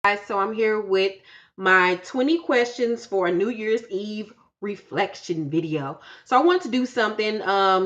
Guys, so I'm here with my 20 questions for a New Year's Eve reflection video. So I wanted to do something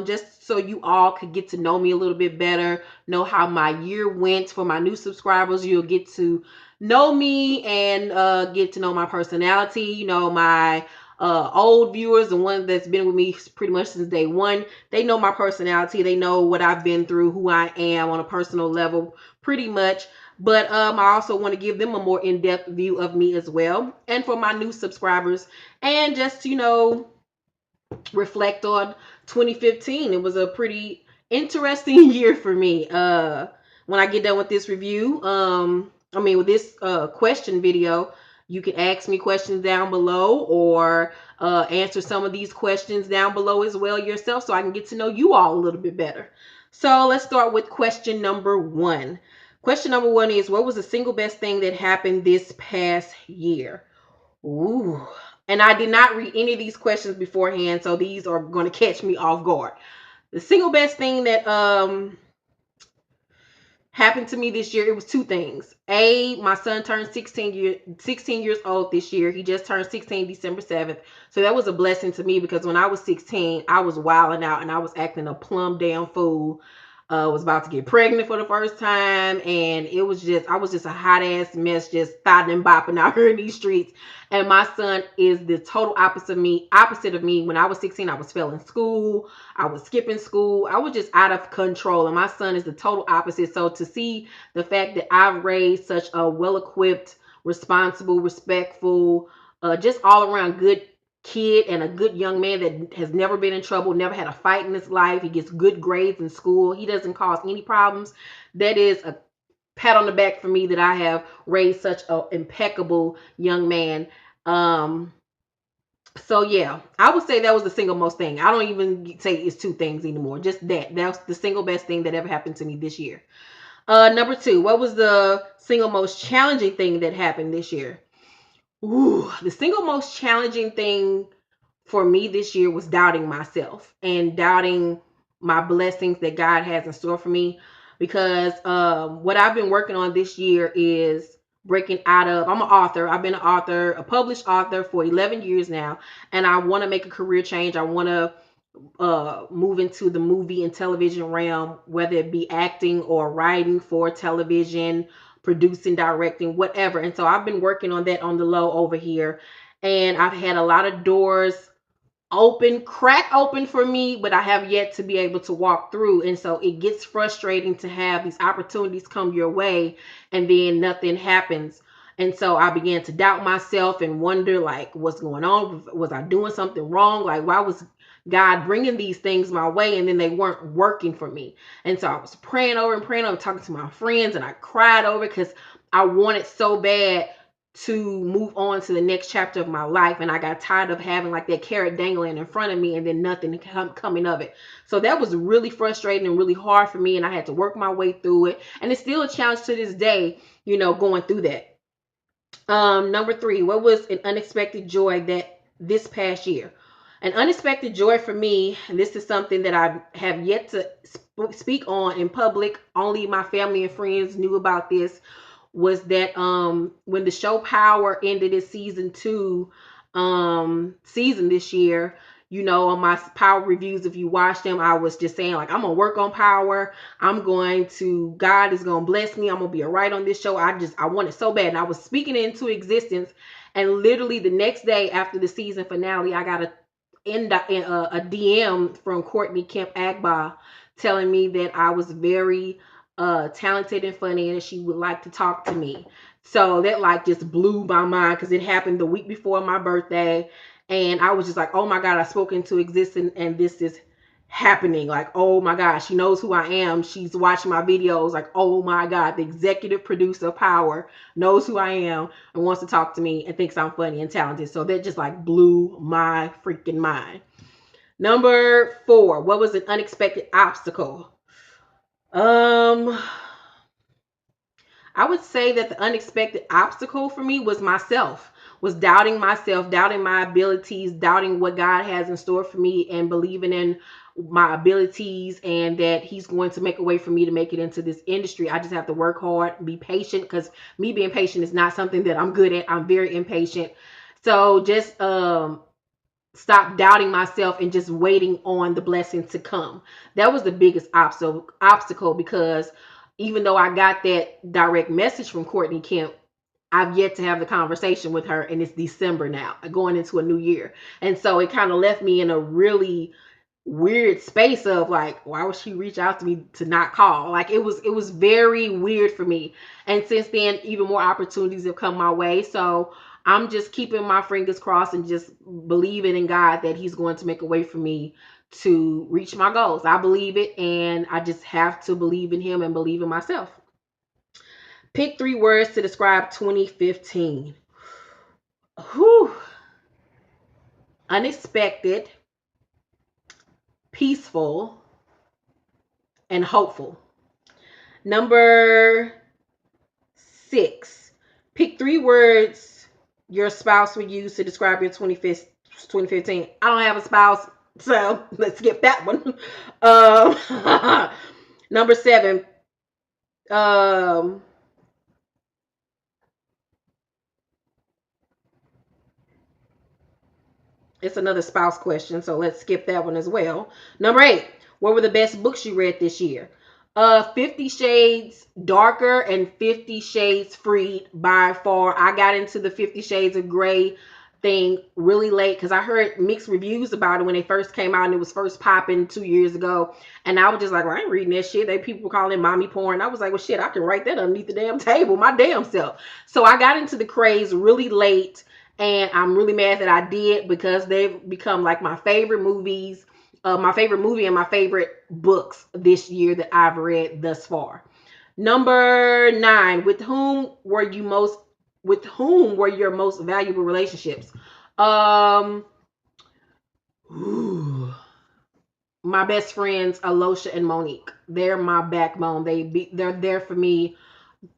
just so you all could get to know me a little bit better, know how my year went. For my new subscribers, you'll get to know me and get to know my personality. You know, my old viewers, the ones that's been with me pretty much since day one, they know my personality. They know what I've been through, who I am on a personal level, pretty much. But I also want to give them a more in-depth view of me as well. And for my new subscribers, and just, reflect on 2015. It was a pretty interesting year for me. When I get done with this review, with this question video, you can ask me questions down below or answer some of these questions down below as well yourself so I can get to know you all a little bit better. So let's start with question number one. Question number one is, what was the single best thing that happened this past year? Ooh. And I did not read any of these questions beforehand, so these are going to catch me off guard. The single best thing that happened to me this year, it was two things. My son turned 16 years old this year. He just turned 16 December 7th. So that was a blessing to me because when I was 16, I was wilding out and I was acting a plumb damn fool. Was about to get pregnant for the first time, and I was just a hot ass mess, just thotting and bopping out here in these streets. And my son is the total opposite of me. When I was 16, I was failing school, I was skipping school, I was just out of control. And my son is the total opposite. So to see the fact that I've raised such a well-equipped, responsible, respectful, just all around good kid and a good young man that has never been in trouble, never had a fight in his life. He gets good grades in school. He doesn't cause any problems. That is a pat on the back for me that I have raised such an impeccable young man. So yeah, I would say that was the single most thing. I don't even say it's two things anymore. Just that. That's the single best thing that ever happened to me this year. Number two, what was the single most challenging thing that happened this year? Ooh, the single most challenging thing for me this year was doubting myself and doubting my blessings that God has in store for me. Because what I've been working on this year is breaking out of, I'm an author. I've been an author, a published author for 11 years now. And I want to make a career change. I want to move into the movie and television realm, whether it be acting or writing for television, producing, directing, whatever. And so I've been working on that on the low over here. And I've had a lot of doors crack open for me, but I have yet to be able to walk through. And so it gets frustrating to have these opportunities come your way and then nothing happens. And so I began to doubt myself and wonder, like, what's going on? Was I doing something wrong? Like, why was God bringing these things my way and then they weren't working for me? And so I was praying over and praying over, talking to my friends, and I cried over because I wanted so bad to move on to the next chapter of my life, and I got tired of having like that carrot dangling in front of me and then nothing coming of it. So that was really frustrating and really hard for me, and I had to work my way through it, and it's still a challenge to this day, going through that. Number three, what was an unexpected joy that this past year? An unexpected joy for me, and this is something that I have yet to speak on in public, only my family and friends knew about this, was that when the show Power ended its season 2 season this year, on my Power reviews, if you watch them, I was just saying, like, I'm gonna work on Power. God is gonna bless me. I'm gonna be a writer on this show. I want it so bad. And I was speaking it into existence. And literally the next day after the season finale, I got a DM from Courtney Kemp Agba telling me that I was very talented and funny and she would like to talk to me. So that like just blew my mind because it happened the week before my birthday. And I was just like, oh my God, I spoke into existence and this is happening. Like, oh my God, she knows who I am. She's watching my videos. Like, oh my God, the executive producer of Power knows who I am and wants to talk to me and thinks I'm funny and talented. So that just like blew my freaking mind. Number four, what was an unexpected obstacle? Um, I would say that the unexpected obstacle for me was myself, was doubting myself, doubting my abilities, doubting what God has in store for me, and believing in my abilities, and that he's going to make a way for me to make it into this industry. I just have to work hard, be patient, because me being patient is not something that I'm good at. I'm very impatient. So just stop doubting myself and just waiting on the blessing to come. That was the biggest obstacle, because even though I got that direct message from Courtney Kemp, I've yet to have the conversation with her, and it's December now, going into a new year. And so it kind of left me in a really weird space of like, why would she reach out to me to not call? Like it was very weird for me. And since then, even more opportunities have come my way. So I'm just keeping my fingers crossed and just believing in God that he's going to make a way for me to reach my goals. I believe it, and I just have to believe in him and believe in myself. Pick 3 words to describe 2015. Whew. Unexpected, peaceful, and hopeful. Number 6. Pick 3 words your spouse would use to describe your 2015. I don't have a spouse, so let's skip that one. Number 7. Um, it's another spouse question, so let's skip that one as well. Number 8. What were the best books you read this year? 50 Shades Darker and 50 Shades Freed by far. I got into the 50 Shades of Grey thing really late because I heard mixed reviews about it when they first came out and it was first popping 2 years ago. And I was just like, well, I ain't reading that shit. They people calling it mommy porn. I was like, well, shit, I can write that underneath the damn table, my damn self. So I got into the craze really late, and I'm really mad that I did because they've become like my favorite movies, my favorite movie, and my favorite books this year that I've read thus far. Number 9, with whom were your most valuable relationships? Um my best friends Alosha and Monique. They're my backbone. They're there for me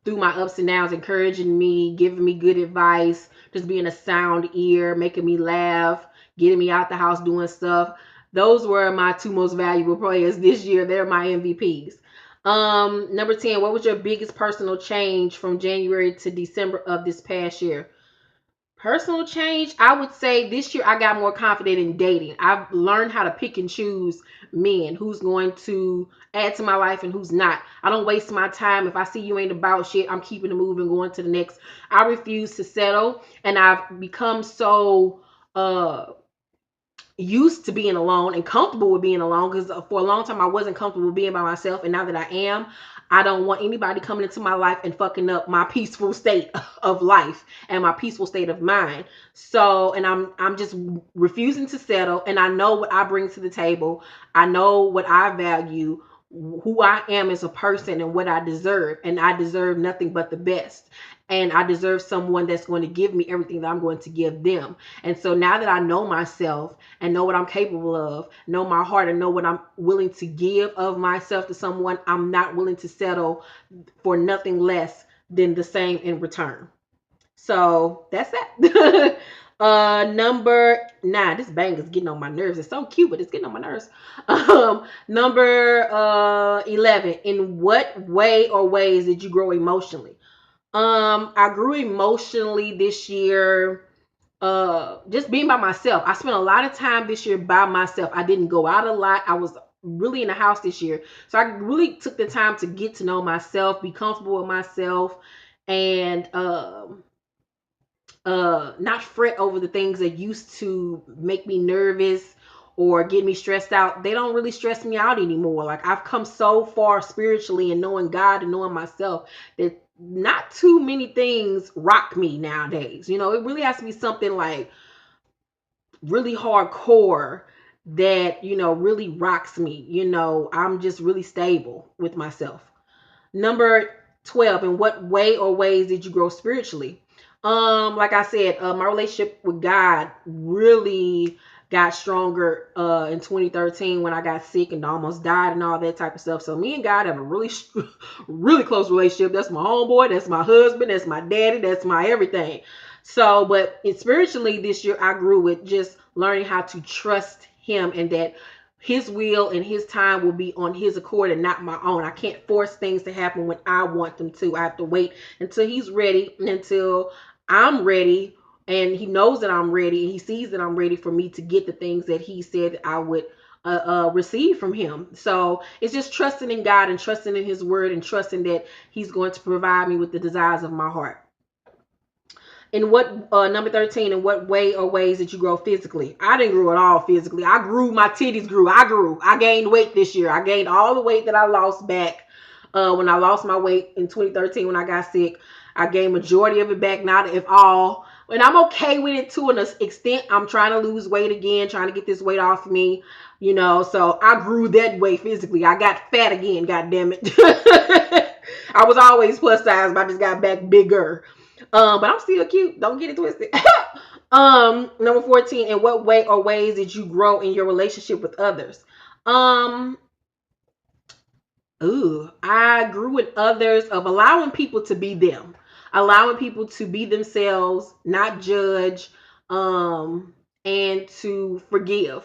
through my ups and downs, encouraging me, giving me good advice, just being a sound ear, making me laugh, getting me out the house, doing stuff. Those were my 2 most valuable players this year. They're my MVPs. Number 10, what was your biggest personal change from January to December of this past year? Personal change, I would say this year I got more confident in dating. I've learned how to pick and choose men, who's going to add to my life and who's not. I don't waste my time. If I see you ain't about shit, I'm keeping it moving, going to the next. I refuse to settle, and I've become so used to being alone and comfortable with being alone, because for a long time I wasn't comfortable being by myself, and now that I am, I don't want anybody coming into my life and fucking up my peaceful state of life and my peaceful state of mind. So, and I'm just refusing to settle, and I know what I bring to the table. I know what I value, who I am as a person, and what I deserve, and I deserve nothing but the best. And I deserve someone that's going to give me everything that I'm going to give them. And so now that I know myself and know what I'm capable of, know my heart, and know what I'm willing to give of myself to someone, I'm not willing to settle for nothing less than the same in return. So that's that. Number 9. This bang is getting on my nerves. It's so cute, but it's getting on my nerves. Number 11. In what way or ways did you grow emotionally? I grew emotionally this year, just being by myself. I spent a lot of time this year by myself. I didn't go out a lot. I was really in the house this year. So I really took the time to get to know myself, be comfortable with myself, and not fret over the things that used to make me nervous or get me stressed out. They don't really stress me out anymore. Like, I've come so far spiritually and knowing God and knowing myself that not too many things rock me nowadays. You know, it really has to be something like really hardcore that, really rocks me. I'm just really stable with myself. Number 12, in what way or ways did you grow spiritually? Like I said, my relationship with God really got stronger in 2013 when I got sick and almost died and all that type of stuff. So me and God have a really really close relationship. That's my homeboy, that's my husband, that's my daddy, that's my everything. So, but spiritually this year I grew with just learning how to trust him, and that his will and his time will be on his accord and not my own. I can't force things to happen when I want them to. I have to wait until he's ready and until I'm ready, and he knows that I'm ready and he sees that I'm ready for me to get the things that he said I would receive from him. So it's just trusting in God and trusting in his word and trusting that he's going to provide me with the desires of my heart. In what number 13, in what way or ways did you grow physically? I didn't grow at all physically. I grew, my titties grew. I gained weight this year. I gained all the weight that I lost back when I lost my weight in 2013 when I got sick. I gained majority of it back, not if all. And I'm okay with it to an extent. I'm trying to lose weight again, trying to get this weight off me, you know. So I grew that way physically. I got fat again, god damn it. I was always plus size, but I just got back bigger. But I'm still cute. Don't get it twisted. Number 14, in what way or ways did you grow in your relationship with others? Um, I grew in others of allowing people to be them, allowing people to be themselves, not judge, um, and to forgive.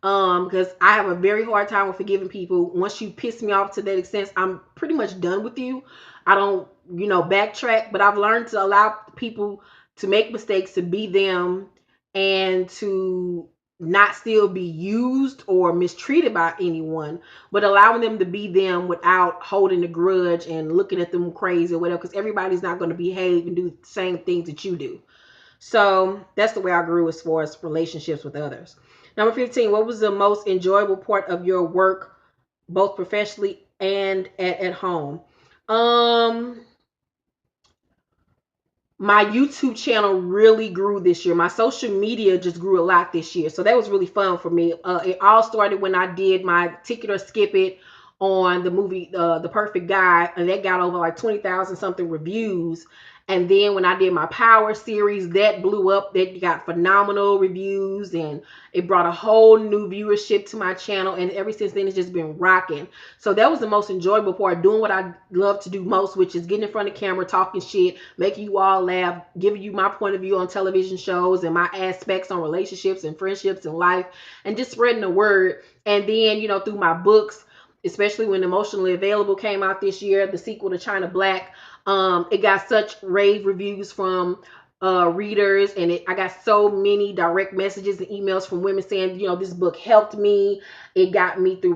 Because I have a very hard time with forgiving people. Once you piss me off to that extent, I'm pretty much done with you. I don't, backtrack, but I've learned to allow people to make mistakes, to be them, and to not still be used or mistreated by anyone, but allowing them to be them without holding a grudge and looking at them crazy or whatever, because everybody's not going to behave and do the same things that you do. So that's the way I grew as far as relationships with others. Number 15, what was the most enjoyable part of your work, both professionally and at home? Um, my YouTube channel really grew this year. My social media just grew a lot this year. So that was really fun for me. It all started when I did my Ticket or Skip It on the movie The Perfect Guy, and that got over like 20,000 something reviews. And then when I did my Power series, that blew up. That got phenomenal reviews, and it brought a whole new viewership to my channel. And ever since then, it's just been rocking. So that was the most enjoyable part, doing what I love to do most, which is getting in front of the camera, talking shit, making you all laugh, giving you my point of view on television shows and my aspects on relationships and friendships and life, and just spreading the word. And then, through my books, especially when Emotionally Available came out this year, the sequel to China Black, it got such rave reviews from readers, and I got so many direct messages and emails from women saying, this book helped me. It got me through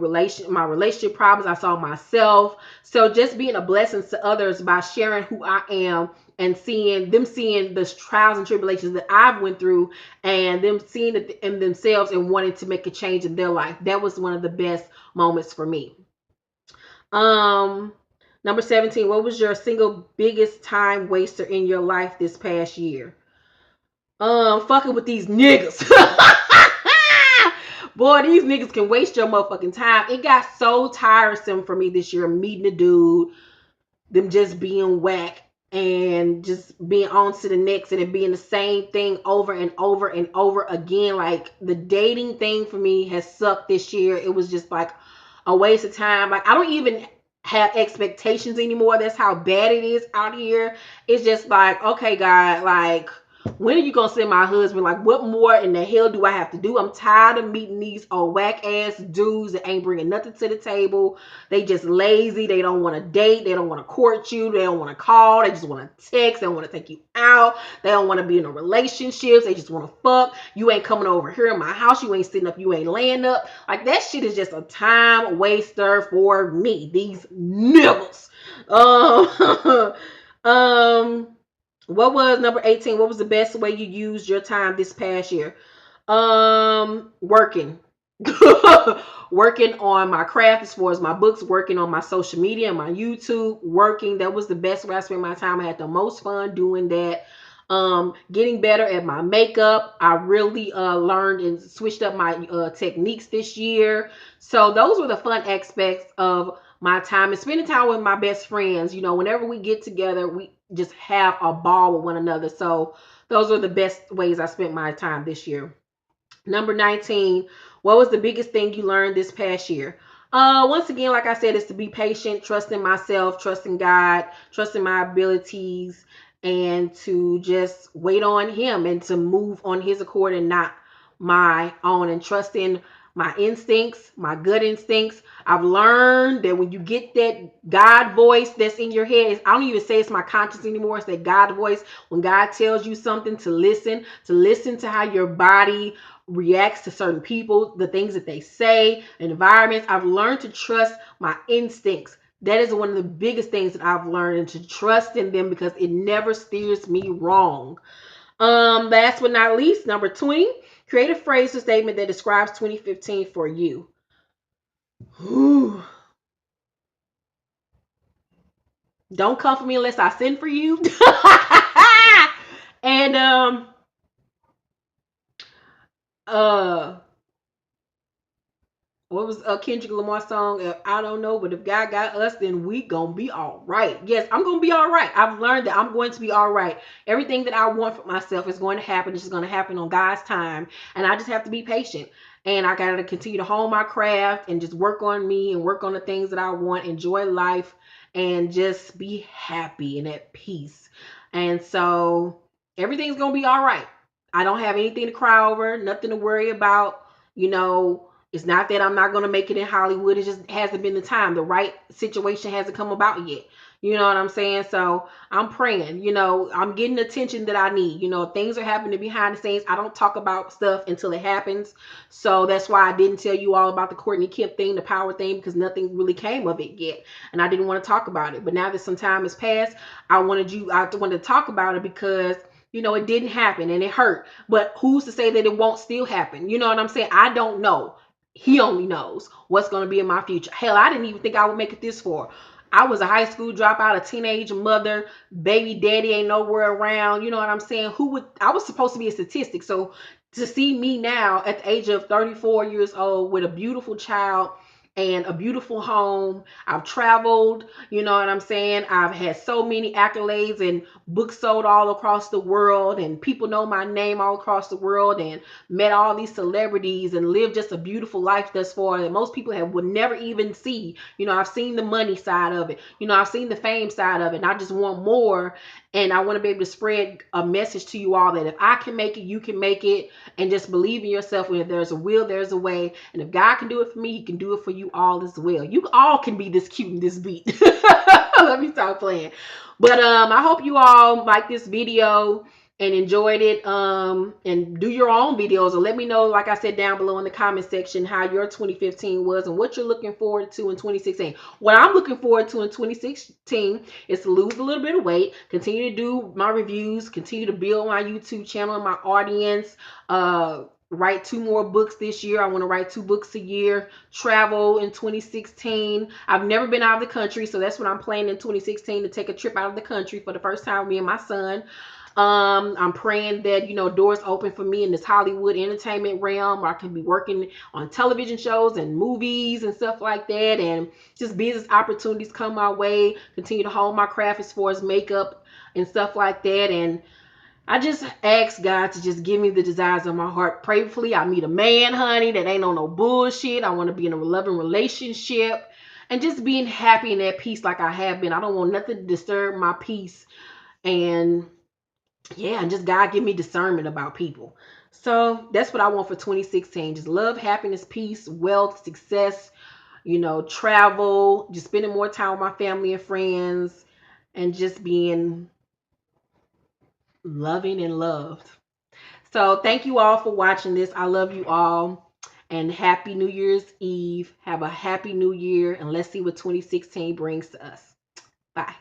my relationship problems. I saw myself. So just being a blessing to others by sharing who I am and seeing the trials and tribulations that I've went through, and them seeing it in themselves and wanting to make a change in their life. That was one of the best moments for me. Um, Number 17, what was your single biggest time waster in your life this past year? Fucking with these niggas. Boy, these niggas can waste your motherfucking time. It got so tiresome for me this year, meeting a dude, them just being whack and just being on to the next, and it being the same thing over and over and over again. Like, the dating thing for me has sucked this year. It was just like a waste of time. Like, I don't even have expectations anymore. That's how bad it is out here. It's just like, okay, God, like, when are you gonna send my husband? Like, what more in the hell do I have to do? I'm tired of meeting these old whack ass dudes that ain't bringing nothing to the table. They just lazy. They don't want to date. They don't want to court you. They don't want to call. They just want to text. They don't want to take you out. They don't want to be in a relationship. They just want to fuck. You ain't coming over here in my house. You ain't sitting up. You ain't laying up. Like, that shit is just a time waster for me. These niggas. Um, um, what was number 18? What was the best way you used your time this past year? Working. Working on my craft as far as my books, working on my social media, my YouTube, working. That was the best way I spent my time. I had the most fun doing that. Getting better at my makeup. I really learned and switched up my techniques this year. So those were the fun aspects of my time, and spending time with my best friends. Whenever we get together, we just have a ball with one another. So those are the best ways I spent my time this year. Number 19, what was the biggest thing you learned this past year? Once again, like I said, is to be patient, trusting myself, trusting God, trusting my abilities, and to just wait on him and to move on his accord and not my own, and trusting my instincts, my gut instincts. I've learned that when you get that God voice that's in your head, I don't even say it's my conscience anymore. It's that God voice. When God tells you something, to listen to how your body reacts to certain people, the things that they say, environments. I've learned to trust my instincts. That is one of the biggest things that I've learned, and to trust in them because it never steers me wrong. Last but not least, number 20, create a phrase or statement that describes 2015 for you. Whew. Don't come for me unless I send for you. And uh what was Kendrick Lamar song? I don't know, but if God got us, then we gonna be all right. Yes, I'm gonna be all right. I've learned that I'm going to be all right. Everything that I want for myself is going to happen. It's just going to happen on God's time, and I just have to be patient. And I gotta continue to hone my craft and just work on me and work on the things that I want. Enjoy life and just be happy and at peace. And so everything's gonna be all right. I don't have anything to cry over, nothing to worry about. You know, it's not that I'm not going to make it in Hollywood. It just hasn't been the time. The right situation hasn't come about yet. You know what I'm saying? So I'm praying. I'm getting the attention that I need. Things are happening behind the scenes. I don't talk about stuff until it happens. So that's why I didn't tell you all about the Courtney Kemp thing, the power thing, because nothing really came of it yet. And I didn't want to talk about it. But now that some time has passed, I wanted to talk about it because it didn't happen and it hurt. But who's to say that it won't still happen? You know what I'm saying? I don't know. He only knows what's going to be in my future. Hell, I didn't even think I would make it this far. I was a high school dropout, a teenage mother, baby daddy ain't nowhere around. You know what I'm saying? I was supposed to be a statistic. So to see me now at the age of 34 years old with a beautiful child and a beautiful home, I've traveled, you know what I'm saying? I've had so many accolades and books sold all across the world, and people know my name all across the world, and met all these celebrities and lived just a beautiful life thus far that most people would never even see. I've seen the money side of it. I've seen the fame side of it, and I just want more. And I want to be able to spread a message to you all that if I can make it, you can make it. And just believe in yourself. When there's a will, there's a way. And if God can do it for me, he can do it for you all as well. You all can be this cute and this beat. Let me stop playing. But I hope you all like this video and enjoyed it, and do your own videos, or let me know, like I said, down below in the comment section, how your 2015 was and what you're looking forward to in 2016. What I'm looking forward to in 2016 is to lose a little bit of weight, continue to do my reviews, continue to build my YouTube channel and my audience, write 2 more books this year. I want to write 2 books a year. Travel in 2016. I've never been out of the country, so that's what I'm planning in 2016, to take a trip out of the country for the first time, me and my son. I'm praying that doors open for me in this Hollywood entertainment realm, where I can be working on television shows and movies and stuff like that, and just business opportunities come my way. Continue to hone my craft as far as makeup and stuff like that. And I just ask God to just give me the desires of my heart. Prayerfully, I meet a man, honey, that ain't on no bullshit. I want to be in a loving relationship and just being happy and at peace like I have been. I don't want nothing to disturb my peace. And yeah, and just God give me discernment about people. So that's what I want for 2016. Just love, happiness, peace, wealth, success, travel, just spending more time with my family and friends, and just being loving and loved. So thank you all for watching this. I love you all. And happy New Year's Eve. Have a happy new year. And let's see what 2016 brings to us. Bye.